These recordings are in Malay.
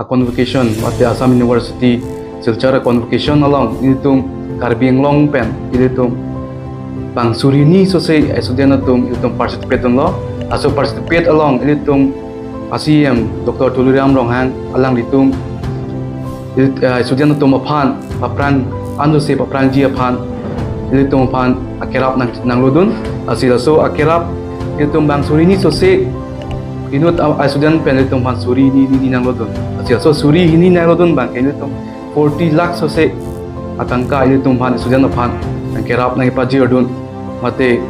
convocation mate Assam University silchar convocation along ilitum karbing long pen ilitum bang surini so say student atum ilitum participate lo aso participate along ilitum CEM Dr. Tuluram Ronghang alang litum student atum aphan paprang ando se paprang ji aphan ilitum aphan akerap nang lodun asila so akerap ilitum bang surini so say inut student pen ilitum aphan suri ni nang lodun asila so suri hini nang lodun bang ilitum 40 lakh so say atangka ilitum aphan student aphan akerap nang ipaji ordun mate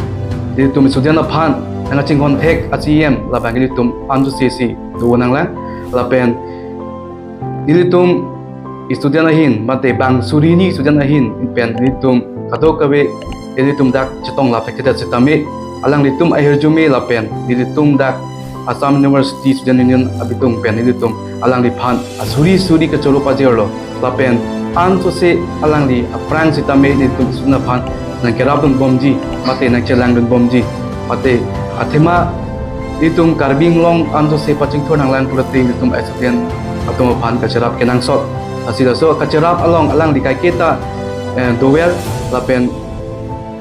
ilitum student aphan nang aching contact CEM la bang ilitum anju CC do nang lang la pen ilitum student ahin mate bang surini student ahin pen ilitum kado kawe ilitum dak chetong la fakta setame alang litum ahirjume la pen ilitum dak Assam University Student Union abitung pen ilitum alang li phan asuri suri kachoro pajero la pen anju se alang li aprang setame ilitum student phan nang kerap dun bomji mate nang chelang dun bomji mate athema ilitum karbing long anjo se paching thonang lang purate ilitum student atum aphan kacharap kenang sot asila so kacharap along alang dikai keta dowel lapen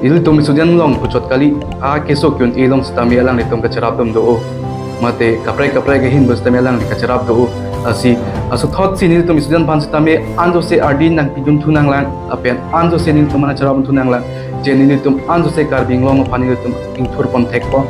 ilitum student long puchot kali a keso kyun ilong stami alang litum kacharap dum do mate kaprai ke hin bustami alang di kacharap do asi aso thot sin ilitum student phan stami anjo se ardin nang pidun thunang lang apen anjo se ilitum mana charap thunang lang je ilitum anjo se karbing long aphan ilitum ingthur pon thekpo